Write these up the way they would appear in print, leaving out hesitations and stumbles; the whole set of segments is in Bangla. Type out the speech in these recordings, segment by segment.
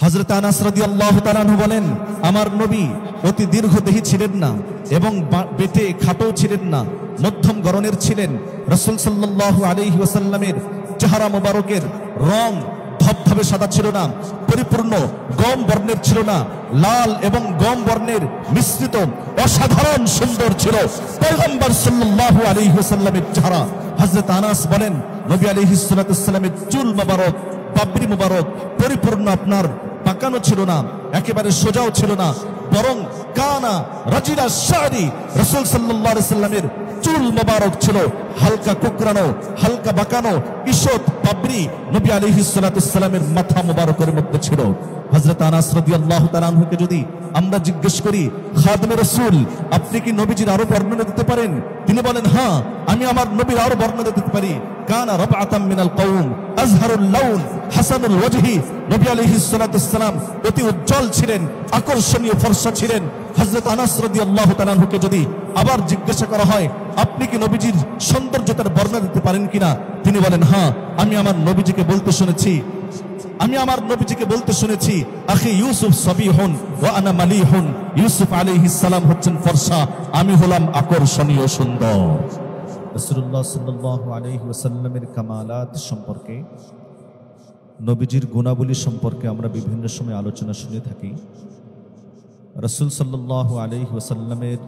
হযরত আনাস রাদিয়াল্লাহু তাআলা আনহু বলেন, আমার নবী অতি দীর্ঘদেহী ছিলেন না এবং বেটে খাটো ছিলেন না, মধ্যম গড়নের ছিলেন। রাসূল সাল্লাল্লাহু আলাইহি ওয়াসাল্লামের চেহারা মোবারকের রং ধবধবে সাদা ছিল না, পরিপূর্ণ গম বর্ণের ছিল না, লাল এবং গম বর্ণের মিশ্রিত অসাধারণ সুন্দর ছিল পয়গম্বর সাল্লাল্লাহু আলাইহি ওয়াসাল্লামের চেহারা। হযরত আনাস বলেন, নবী আলাইহিস সালাতু ওয়াসসালামের চুল মোবারক, পাপড়ি মোবারক পরিপূর্ণ আপনার পাকানো ছিল না, একেবারে সোজাও ছিল না, বরং কানা রাজিলা শারি, রাসূল সাল্লাল্লাহু আলাইহি ওয়াসাল্লামের চুল মোবারক ছিল হালকা কুকরানো, হালকা বাঁকানো, ঈষৎ পাপড়ি নবী আলাইহিস সালাতু ওয়াসসালামের মাথা মোবারকের মধ্যে ছিল। হযরত আনাস রাদিয়াল্লাহু তাআলা আনহুকে যদি আমরা জিজ্ঞেস করি, খাদেমে রাসূল আপনি কি নবীজির আরো বর্ণনা দিতে পারেন? তিনি বলেন, হ্যাঁ আমি আমার নবীর আরো বর্ণনা দিতে পারি। কানা রাবআতাম মিনাল কওম আযহারুল লাউন হাসানুল ওয়াজহি, নবী আলাইহিস সালাতু ওয়াসসালাম অতি উজ্জ্বল ছিলেন, আকর্ষণীয় ফর্সা ছিলেন। হযরত আনাস রাদিয়াল্লাহু তাআলা আনহুকে যদি আবার জিজ্ঞাসা করা হয়, আপনি কি নবীজির সৌন্দর্যতার বর্ণনা দিতে পারেন কিনা? তিনি বলেন, হ্যাঁ আমি আমার নবীজিকে বলতে শুনেছি, আখি ইউসুফ সাবিহুন ওয়া আনা মালিহুন, ইউসুফ আলাইহিস সালাম হচ্ছেন ফর্সা, আমি হলাম আকর্ষণীয় সুন্দর। রাসূলুল্লাহ সাল্লাল্লাহু আলাইহি ওয়াসাল্লামের কামালাত সম্পর্কে, নবীজির গুণাবলী সম্পর্কে আমরা বিভিন্ন সময় আলোচনা শুনে থাকি। রাসূল সাল্লাল্লাহু আলাইহি ওয়াসাল্লামের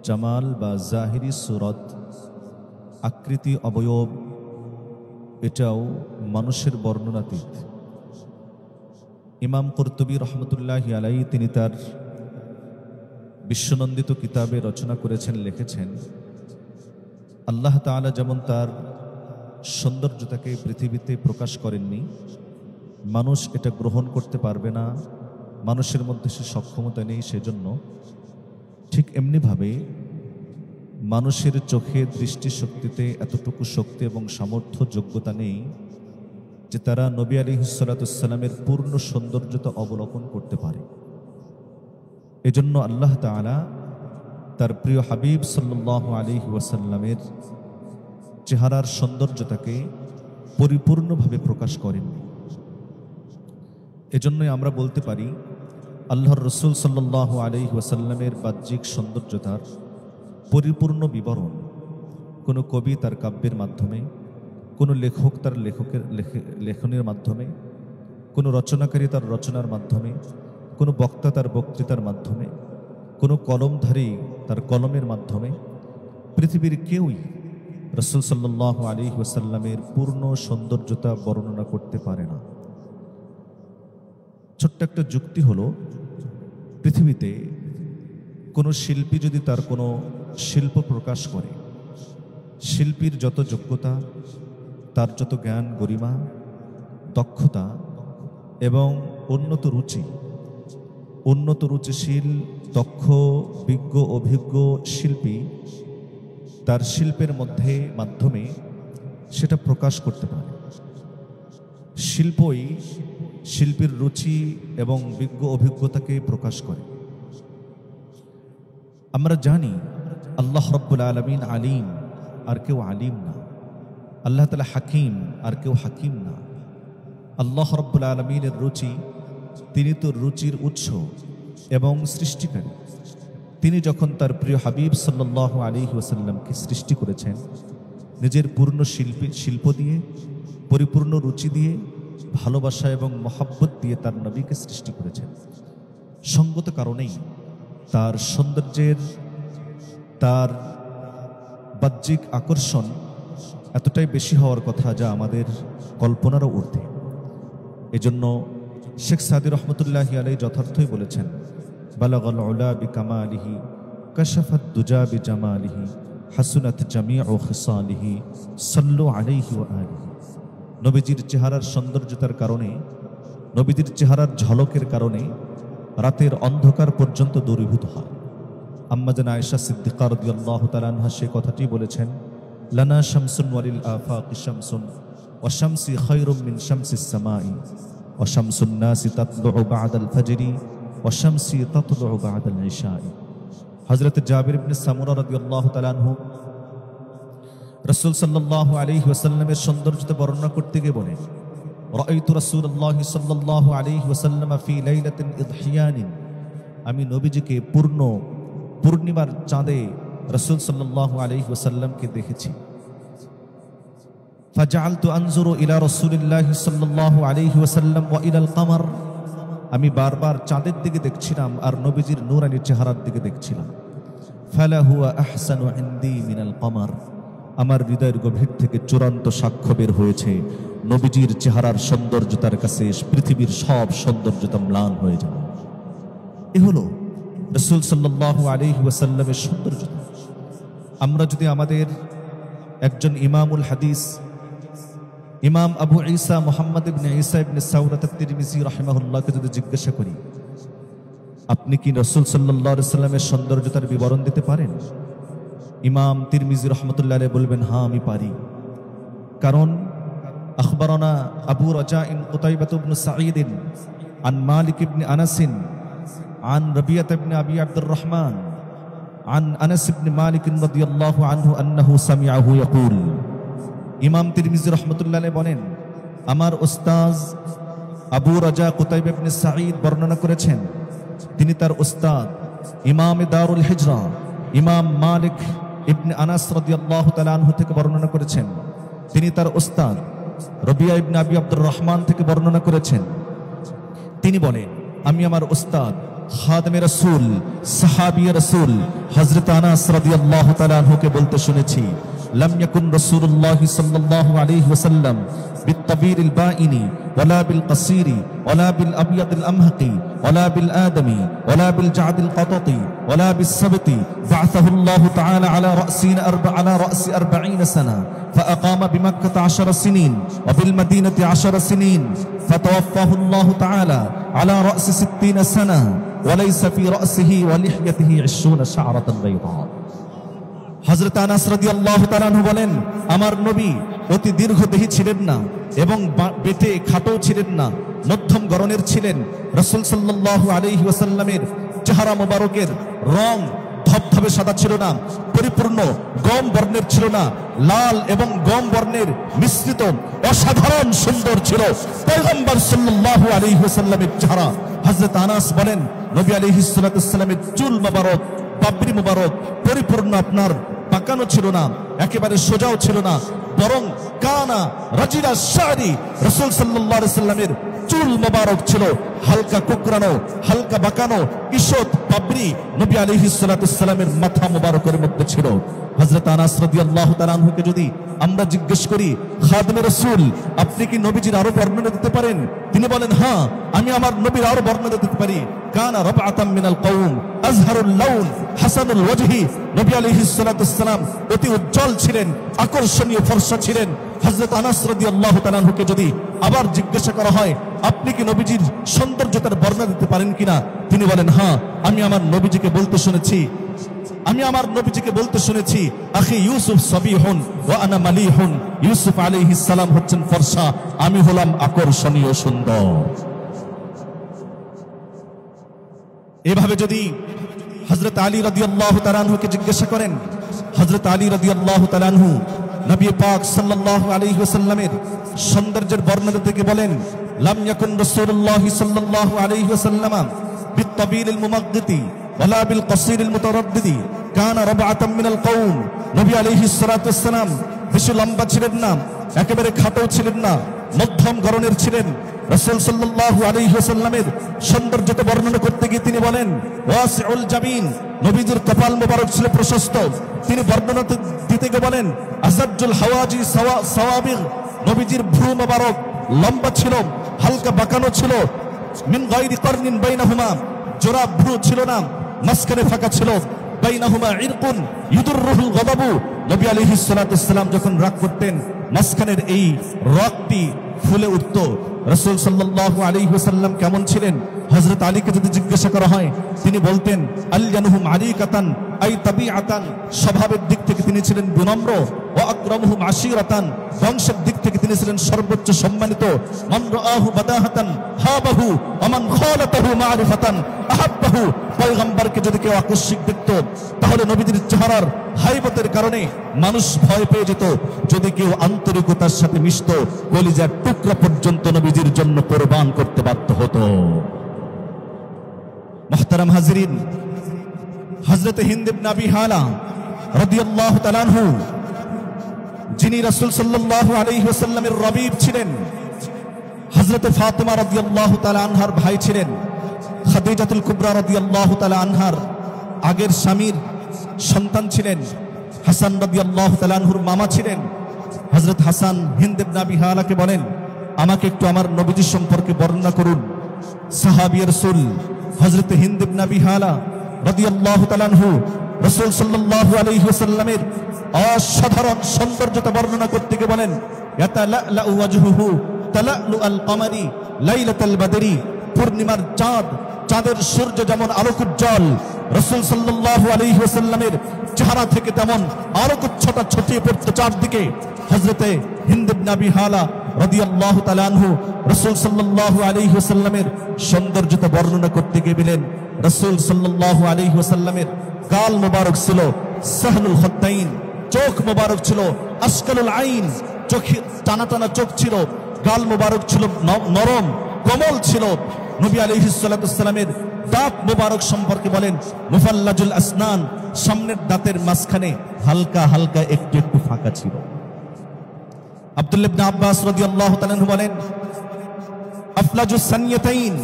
জামাল বা জাহিরি সুরত, আকৃতি, অবয়ব, এটাও মানুষের বর্ণনাতীত। ইমাম কুরতুবী রহমতুল্লাহি আলাইহি তিনি তার বিশ্বনন্দিত কিতাবে রচনা করেছেন, লিখেছেন, আল্লাহ তাআলা যেমন তার সৌন্দর্যতাকে পৃথিবীতে প্রকাশ করেননি, মানুষ এটা গ্রহণ করতে পারবে না, মানুষের মধ্যে সে সক্ষমতা নেই, সেজন্য ঠিক এমনিভাবে মানুষের চোখে দৃষ্টিশক্তিতে এতটুকু শক্তি এবং সামর্থ্য, যোগ্যতা নেই যে তারা নবী আলাইহিস সালাতু ওয়াসসালামের পূর্ণ সৌন্দর্যতা অবলোকন করতে পারে। এজন্য আল্লাহ তাআলা তার প্রিয় হাবিব সাল্লাল্লাহু আলাইহি ওয়াসাল্লামের চেহারার সৌন্দর্যতাকে পরিপূর্ণভাবে প্রকাশ করেননি। এজন্যই আমরা বলতে পারি, আল্লাহর রাসূল সাল্লাল্লাহু আলাইহি ওয়াসাল্লামের বাহ্যিক সৌন্দর্যতার পরিপূর্ণ বিবরণ কোনো কবি তার কাব্যের মাধ্যমে, কোনো লেখক তার লেখনের মাধ্যমে, কোনো রচনাকারী তার রচনার মাধ্যমে, কোনো বক্তা তার বক্তৃতার মাধ্যমে, কোনো কলমধারী তার কলমের মাধ্যমে পৃথিবীর কেউই রাসূল সাল্লাল্লাহু আলাইহি ওয়াসাল্লামের পূর্ণ সৌন্দর্যতা বর্ণনা করতে পারে না। ছোট্ট একটা যুক্তি হলো, পৃথিবীতে কোনো শিল্পী যদি তার কোনো শিল্প প্রকাশ করে, শিল্পীর যত যোগ্যতা, তার যত জ্ঞান, গরিমা, দক্ষতা এবং উন্নত রুচিশীল, দক্ষ, বিজ্ঞ, অভিজ্ঞ শিল্পী তার শিল্পের মাধ্যমে সেটা প্রকাশ করতে পারে। শিল্পই শিল্পীর রুচি এবং বিজ্ঞ অভিজ্ঞতাকে প্রকাশ করে। আমরা জানি আল্লাহ রাব্বুল আলামিন আলিম, আর কেউ আলিম না। আল্লাহ তাআলা হাকিম, আর কেউ হাকিম না। আল্লাহ রাব্বুল আলামিনের রুচি, তিনি তো রুচির উৎস এবং সৃষ্টিকারী। তিনি যখন তার প্রিয় হাবিব সাল্লাল্লাহু আলাইহি ওয়াসাল্লামকে সৃষ্টি করেছেন, নিজের পূর্ণ শিল্প দিয়ে, পরিপূর্ণ রুচি দিয়ে, ভালোবাসা এবং মহব্বত দিয়ে তার নবীকে সৃষ্টি করেছেন। সঙ্গত কারণেই তার সৌন্দর্যের, তার বাহ্যিক আকর্ষণ এতটাই বেশি হওয়ার কথা যা আমাদের কল্পনারও ঊর্ধ্বে। এজন্য শেখ সাদি রহমতুল্লাহি আলাইহি যথার্থই বলেছেন, বালাগাল উলা বিকামালিহি কাশাফাত দুজা বিজামালিহি হাসুনাত জামিউ খিসালিহি সাল্লু আলাইহি ওয়া আলিহি। নবীজির চেহারার সৌন্দর্যতার কারণে, নবীজির চেহারার ঝলকের কারণে রাতের অন্ধকার পর্যন্ত দূরীভূত হয়। আম্মা জান আয়েশা সিদ্দিকা রাদিয়াল্লাহু তাআলা আনহা সে কথাটি বলেছেন, লানা শামসুন ওয়ালিল আফাকি শামসুন ওয়া শামসি খায়রুম মিন শামসিস সামাই ওয়া শামসুন নাসি তাতলুউ বা'দাল ফাজরি ওয়া শামসি তাতলুউ বা'দাল ইশাই। হযরত জাবির ইবনে সামুরা রাদিয়াল্লাহু তাআলা আনহু রাসূল সাল্লাল্লাহু আলাইহি ওয়াসাল্লামের সৌন্দর্যতা বর্ণনা করতে গিয়ে বলেন, রাআইতু রাসূলুল্লাহ সাল্লাল্লাহু আলাইহি ওয়াসাল্লাম ফি লাইলাতিন ইদহিয়ানিন, আমি নবীজিকে পূর্ণিমার চাঁদে রাসূল সাল্লাল্লাহু আলাইহি ওয়াসাল্লামকে দেখেছি। ফাজআলতু আনজুরু ইলা রাসূলিল্লাহ সাল্লাল্লাহু আলাইহি ওয়াসাল্লাম ওয়া ইলাল কমার, আমি বারবার চাঁদের দিকে দেখছিলাম আর নবীজির নূরানী চেহারার দিকে দেখছিলাম। ফালা হুয়া আহসানু ইনদি মিনাল কমার, আমার হৃদয়ের গভীর থেকে চূড়ান্ত সাক্ষ্য বের হয়েছে, নবীজির চেহারার সৌন্দর্যতার কাছে পৃথিবীর সব সৌন্দর্যতা ম্লান হয়ে যাবে। এ হলো রাসূল সাল্লাল্লাহু আলাইহি ওয়াসাল্লামের সৌন্দর্যতা। আমরা যদি আমাদের একজন ইমামুল হাদিস ইমাম আবু ঈসা মুহাম্মদ ইবনে ঈসা ইবনে সাওরাত আত-তিরমিজি রাহিমাহুল্লাহকে যদি জিজ্ঞাসা করি, আপনি কি রাসূল সাল্লাল্লাহু আলাইহি ওয়াসাল্লামের সৌন্দর্যতার বিবরণ দিতে পারেন? ইমাম তিরমিজি রাহমাতুল্লাহ আলাইহি বলবেন, হ্যাঁ আমি পারি। কারণ আখবারানা আবু রাজাইন কুতাইবা ইবনে সাঈদ আন মালিক ইবনে আনাস আন রাবিয়া ইবনে আবি আব্দুর রহমান আন আনাস ইবনে মালিক রাদিয়াল্লাহু আনহু আন্নাহু সামিআহু ইয়াকুল, ইমাম তিরমিজি রাহমাতুল্লাহ আলাইহি বলেন, আমার উস্তাদ আবু রাজা কুতাইবা ইবনে সাঈদ বর্ণনা করেছেন, তিনি তার উস্তাদ ইমামে দারুল হিজরা ইমাম মালিক ইবনে আনাস রাদিয়াল্লাহু তাআলা আনহু থেকে বর্ণনা করেছেন, তিনি তার উস্তাদ রবিয়া ইবনে আবি আব্দুর রহমান থেকে বর্ণনা করেছেন। তিনি বলেন, আমি আমার উস্তাদ খাদেমে রাসূল সাহাবী রাসূল হযরত আনাস রাদিয়াল্লাহু তাআলা আনহুকে বলতে শুনেছি, লাম ইয়াকুন রাসূলুল্লাহ সাল্লাল্লাহু আলাইহি ওয়াসাল্লাম বিত-তাবিরিল বাইনি ওয়ালা বিল কাসিরি ওয়ালা বিল আবিয়াদিল আমহাকি ওয়ালা বিল আদমি ওয়ালা বিল জাদিল কাতাতি ওয়ালা বিস সাবতি বা'আথাহুল্লাহু তাআলা আলা রা'সি 40 সানা فأقام بمكة 10 سنين وبالمدينة 10 سنين فتوفاه الله تعالى على رأس 60 سنة وليس في رأسه ولحيته 20 شعرة بيضاء। হযরত আনাস রাদিয়াল্লাহু তাআলা আনহু বলেন, আমার নবী অতি দীর্ঘদেহী ছিলেন না এবং বেটে খাটো ছিলেন না, মধ্যম গড়নের ছিলেন। রাসূল সাল্লাল্লাহু আলাইহি ওয়াসাল্লামের চেহারা মোবারকের রং ধবধবে সাদা ছিল না, পরিপূর্ণ গম বর্ণের ছিল না, লাল এবং গম বর্ণের মিশ্রিত অসাধারণ সুন্দর ছিল পয়গম্বর সাল্লাল্লাহু আলাইহি ওয়াসাল্লামের চেহারা। হযরত আনাস বলেন, নবী আলাইহিস সালাতু ওয়াসসালামের চুল মোবারক, পাপড়ি মোবারক পরিপূর্ণ আপনার পাকানো ছিল না, একেবারে সোজাও ছিল না, বরং কানা রাজিলা শারি, রাসূল সাল্লাল্লাহু আলাইহি ওয়াসাল্লামের চুল মোবারক ছিল হালকা কুকরানো, হালকা বাঁকানো, ঈষৎ পাপড়ি নবী আলাইহিস সালাতু ওয়াসসালামের মাথা মোবারকের মধ্যে ছিল। হযরত আনাস রাদিয়াল্লাহু তাআলা আনহুকে যদি আমরা জিজ্ঞেস করি, খাদেমে রাসূল আপনি কি নবীজির আরো বর্ণনা দিতে পারেন? তিনি বলেন, হ্যাঁ আমি আমার নবীর আরো বর্ণনা দিতে পারি। কানা রাবআতাম মিনাল কওম আযহারুল লাউন হাসানুল ওয়াজহি, নবী আলাইহিস সালাতু ওয়াসসালাম অতি উজ্জ্বল ছিলেন, আকর্ষণীয় ফর্সা ছিলেন। হযরত আনাস রাদিয়াল্লাহু তাআলা আনহুকে যদি আবার জিজ্ঞাসা করা হয়, আপনি কি নবীজির সৌন্দর্যতার বর্ণনা দিতে পারেন কিনা? তিনি বলেন, হ্যাঁ আমি আমার নবীজিকে বলতে শুনেছি, আখি ইউসুফ সাবিহুন ওয়া আনা মালিহুন, ইউসুফ আলাইহিস সালাম হচ্ছেন ফর্সা, আমি হলাম আকর্ষণীয় সুন্দর। এভাবে যদি হযরত আলী রাদিয়াল্লাহু তাআলা আনহুকে জিজ্ঞাসা করেন, হযরত আলী রাদিয়াল্লাহু তাআলা আনহু নবী পাক সাল্লাল্লাহু আলাইহি ওয়াসাল্লামের সৌন্দর্যের বর্ণনা থেকে বলেন, লাম ইয়াকুন রাসূলুল্লাহ সাল্লাল্লাহু আলাইহি ওয়াসাল্লাম বিত-তাবিলিল মুমাগগিতি ওয়ালা বিল কাসিরিল মুতারাদ্দিদি কানা রাবআতাম মিনাল কওম, নবী আলাইহিস সালাতু ওয়াসসালাম বেশি লম্বা ছিলেন না, একেবারে খাটো ছিলেন না, মধ্যম গড়নের ছিলেন। রাসূল সাল্লাল্লাহু আলাইহি ওয়াসাল্লামের সৌন্দর্যতা বর্ণনা করতে গিয়ে তিনি বলেন, ওয়াসিউল জাবিন, নবীজির কপাল মোবারক ছিল প্রশস্ত। তিনি বর্ণনা দিতে গিয়ে বলেন, আসাজ্জুল হাওয়াজি সাওয়াবিগ, নবীজির ভ্রু মোবারক লম্বা ছিল, হালকা বাঁকানো ছিল। মিন গায়রি কারনিন বাইনাহুমা, জোড়া ভ্রু ছিল না, মাঝখানে ফাঁকা ছিল। বাইনাহুমা ইরকুন ইউদুররুহুল গাদাবু, নবী আলাইহিস সালাতু ওয়াসসালাম যখন রাগ করতেন মাঝখানের এই রগটি ফুলে উঠত। রাসূল সাল্লাল্লাহু আলাইহি ওয়াসাল্লাম কেমন ছিলেন? হযরত আলীকে যদি জিজ্ঞাসা করা হয়, তিনি বলতেন, আলয়ানুহুম আলিকাতান আই তাবিআতান, স্বভাবের দিক থেকে তিনি ছিলেন বিনম্র। ওয়া আকরামুহুম আশিরাতান, বংশের দিক থেকে তিনি ছিলেন সর্বোচ্চ সম্মানিত। মান রাআহু বাদাহাতান হাবাহু ওয়া মান খালাতাহু মারিফাতান আহাব্বাহু, পয়গম্বরকে যদি কেউ আকস্মিক দেখত তাহলে নবীজির চেহারার হাইবতের কারণে মানুষ ভয় পেয়ে যেত। যদি কেউ আন্তরিকতার সাথে মিশত, কলিজার টুকরা পর্যন্ত নবীজির জন্য কোরবান করতে বাধ্য হতো। মুহতারাম হাজরিন, হযরত হিন্দ ইবনে আবি হালা রাদিয়াল্লাহু তাআলা আনহু, যিনি রাসূল সাল্লাল্লাহু আলাইহি ওয়াসাল্লামের রবিব ছিলেন, হযরত ফাতেমা রাদিয়াল্লাহু তাআলা আনহার ভাই ছিলেন, খাদিজাতুল কুবরা রাদিয়াল্লাহু তাআলা আনহার আগের স্বামীর সন্তান ছিলেন, হাসান রাদিয়াল্লাহু তাআলা আনহুর মামা ছিলেন। হযরত হাসান হিন্দ ইবনে আবি হালাকে বলেন, আমাকে একটু আমার নবীজি সম্পর্কে বর্ণনা করুন। সাহাবী রাসূল হযরত হিন্দ ইবনে আবি হালা রাদিয়াল্লাহু তাআলা আনহু রাসূল সাল্লাল্লাহু আলাইহি ওয়াসাল্লামের অসাধারণ সৌন্দর্যতা বর্ণনা করতে গিয়ে বলেন, ইয়াতালাউ ওয়াজহুহু তালালু আল কমারি লাইলাতাল বদরি, পূর্ণিমার চাঁদ, চাঁদের সূর্য যেমন আলোকোজ্জ্বল, রাসূল সাল্লাল্লাহু আলাইহি ওয়াসাল্লামের চেহারা থেকে তেমন আলোকচ্ছটা ছড়িয়ে পড়তে চারদিকে। হযরতে হিন্দ ইবনে আবি হালা রাদিয়াল্লাহু তাআলা আনহু রাসূল সাল্লাল্লাহু আলাইহি ওয়াসাল্লামের সৌন্দর্যতা বর্ণনা করতে গিয়ে বলেন, রাসূল সাল্লাল্লাহু আলাইহি ওয়াসাল্লামের গাল মোবারক ছিল সাহলুল খদ্দাইন, চোখ মোবারক ছিল আশকালুল আইন, চোখে টানা টানা চোখ ছিল, গাল মোবারক ছিল নরম কোমল ছিল। নবী আলাইহিস সালাতু ওয়াসসালামের দাঁত মোবারক সম্পর্কে বলেন, মুফাল্লাজুল আসনান, সামনের দাঁতের মাঝখানে হালকা হালকা একটু একটু ফাঁকা ছিল। আব্দুল্লাহ ইবনে আব্বাস রাদিয়াল্লাহু তাআলা আনহু বলেন, আফলাজুস সানিয়াতাইন,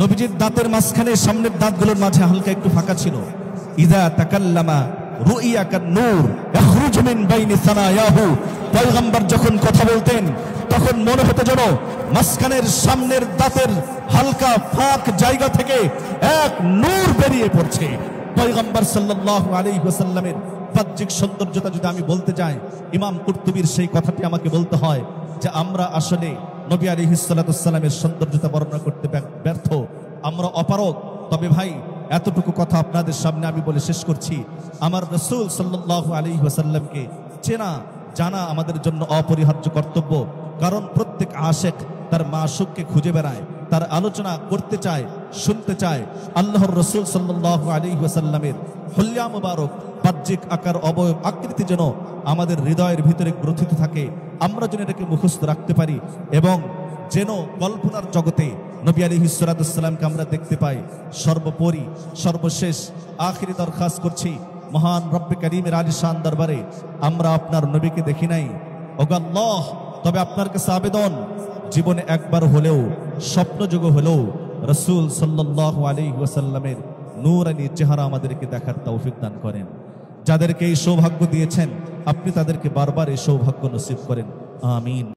নবীজির দাঁতের মাঝখানে সামনের দাঁতগুলোর মাঝে হালকা একটু ফাঁকা ছিল। ইযা তাকাল্লামা রুইয়া কান-নূর ইয়াখরুজু মিন বাইনি সানায়াহু, পয়গম্বর যখন কথা বলতেন তখন মনে হতো যেন মাঝখানের সামনের দাঁতের হালকা ফাঁক জায়গা থেকে এক নূর বেরিয়ে পড়ছে। পয়গম্বর সাল্লাল্লাহু আলাইহি ওয়াসাল্লামের বাহ্যিক সৌন্দর্যতা যদি আমি বলতে যাই, ইমাম কুরতুবীর সেই কথাটি আমাকে বলতে হয় যে আমরা আসলে নবী আলাইহিস সালাতু ওয়াসসালামের সৌন্দর্যতা বর্ণনা করতে ব্যর্থ, আমরা অপারগ। তবে ভাই, এতটুকু কথা আপনাদের সামনে আমি বলে শেষ করছি, আমার রাসূল সাল্লাল্লাহু আলাইহি ওয়াসাল্লামকে চেনা জানা আমাদের জন্য অপরিহার্য কর্তব্য। কারণ প্রত্যেক আশিক তার মাশুককে খুঁজে বেড়ায়, তার আলোচনা করতে চায়, শুনতে চায়। আল্লাহর রাসূল সাল্লাল্লাহু আলাইহি ওয়াসাল্লামের হুলিয়া মুবারক বাহ্যিক আকার অবয়ব আকৃতি যেন আমাদের হৃদয়ের ভিতরে গ্রথিত থাকে, আমরা যেন এটাকে মুখস্থ রাখতে পারি, এবং যেন কল্পনার জগতে নবী আলাইহিস সালাতু ওয়াসসালামকে আমরা দেখতে পাই। সর্বোপরি সর্বশেষ আখিরি দরখাস্ত করছি, মহান রব্বে কারীমের আলিশান দরবারে আমরা আপনার নবীকে দেখি নাই, ওগো আল্লাহ, তবে আপনার কাছে আবেদন, জীবনে একবার হলেও স্বপ্নযোগে হলেও রাসূল সাল্লাল্লাহু আলাইহি ওয়াসাল্লামের নূরানী চেহারা আমাদেরকে দেখার তৌফিক দান করেন। যাদেরকে এই সৌভাগ্য দিয়েছেন আপনি তাদেরকে বারবার এই সৌভাগ্য নসিব করেন, আমিন।